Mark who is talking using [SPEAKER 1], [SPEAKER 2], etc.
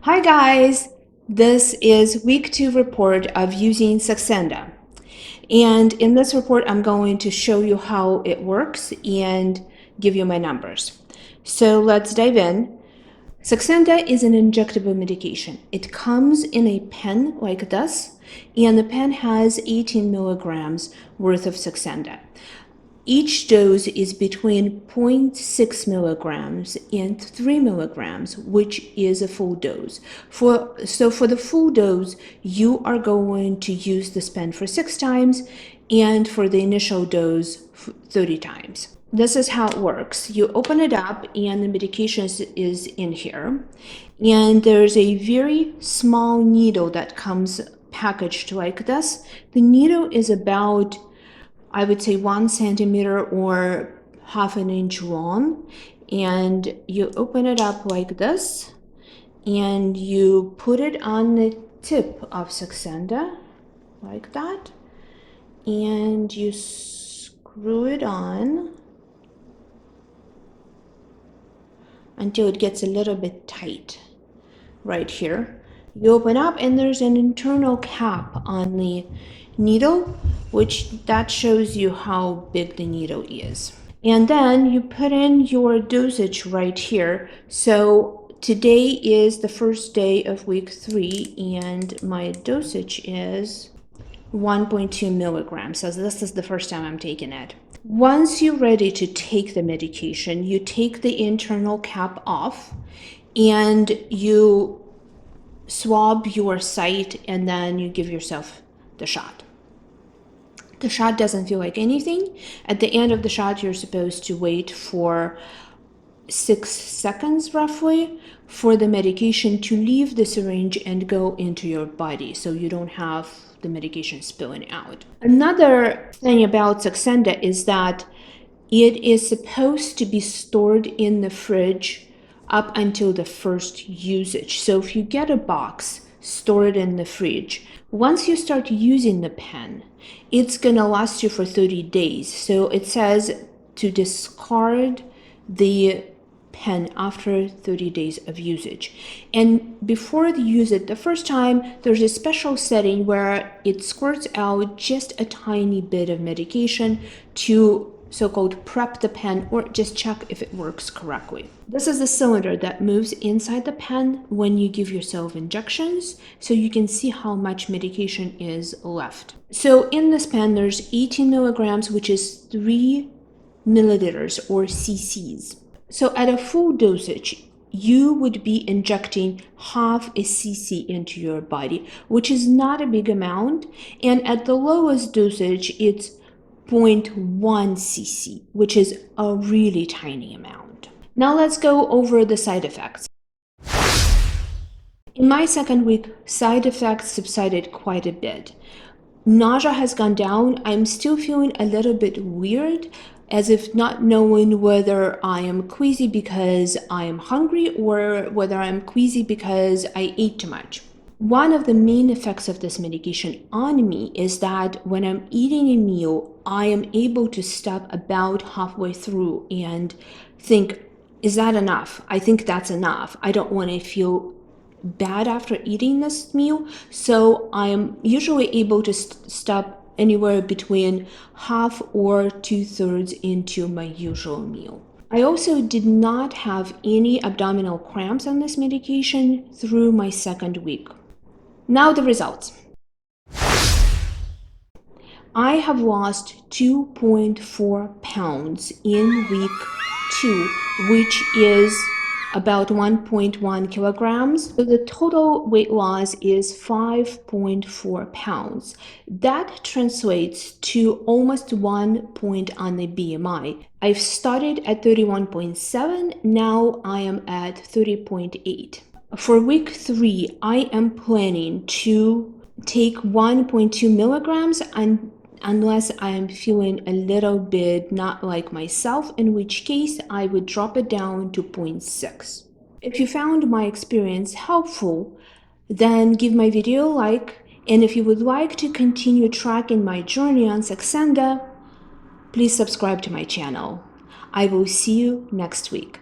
[SPEAKER 1] Hi guys, this is week 2 report of using Saxenda. And in this report, I'm going to show you how it works and give you my numbers. So let's dive in. Saxenda is an injectable medication. It comes in a pen like this, and the pen has 18 milligrams worth of Saxenda. Each dose is between 0.6 milligrams and 3 milligrams, which is a full dose. So for the full dose, you are going to use this pen for 6 times, and for the initial dose, 30 times. This is how it works. You open it up, and the medication is in here. And there's a very small needle that comes packaged like this. The needle is about, I would say, 1 centimeter or half an inch long, and you open it up like this, and you put it on the tip of Saxenda like that, and you screw it on until it gets a little bit tight right here. You open up, and there's an internal cap on the needle, which that shows you how big the needle is. And then you put in your dosage right here. So today is the first day of week 3, and my dosage is 1.2 milligrams. So this is the first time I'm taking it. Once you're ready to take the medication, you take the internal cap off and you swab your site, and then you give yourself the shot. The shot doesn't feel like anything. At the end of the shot, you're supposed to wait for 6 seconds roughly for the medication to leave the syringe and go into your body, so you don't have the medication spilling out. Another thing about Saxenda is that it is supposed to be stored in the fridge up until the first usage. So if you get a box, store it in the fridge. Once you start using the pen, it's gonna last you for 30 days. So it says to discard the pen after 30 days of usage. And before you use it the first time, there's a special setting where it squirts out just a tiny bit of medication to so-called prep the pen, or just check if it works correctly. This is the cylinder that moves inside the pen when you give yourself injections, so you can see how much medication is left. So in this pen, there's 18 milligrams, which is 3 milliliters or cc's. So at a full dosage, you would be injecting half a cc into your body, which is not a big amount. And at the lowest dosage, it's 0.1 cc, which is a really tiny amount. Now let's go over the side effects. In my second week, side effects subsided quite a bit. Nausea has gone down. I'm still feeling a little bit weird, as if not knowing whether I am queasy because I am hungry or whether I'm queasy because I ate too much. One of the main effects of this medication on me is that when I'm eating a meal, I am able to stop about halfway through and think, is that enough? I think that's enough. I don't want to feel bad after eating this meal, so I am usually able to stop anywhere between half or 2/3 into my usual meal. I also did not have any abdominal cramps on this medication through my second week. Now the results. I have lost 2.4 pounds in week 2, which is about 1.1 kilograms. So the total weight loss is 5.4 pounds. That translates to almost 1 point on the BMI. I've started at 31.7, now I am at 30.8. For week 3, I am planning to take 1.2 milligrams unless I am feeling a little bit not like myself, in which case I would drop it down to 0.6. If you found my experience helpful, then give my video a like, and if you would like to continue tracking my journey on Saxenda, please subscribe to my channel. I will see you next week.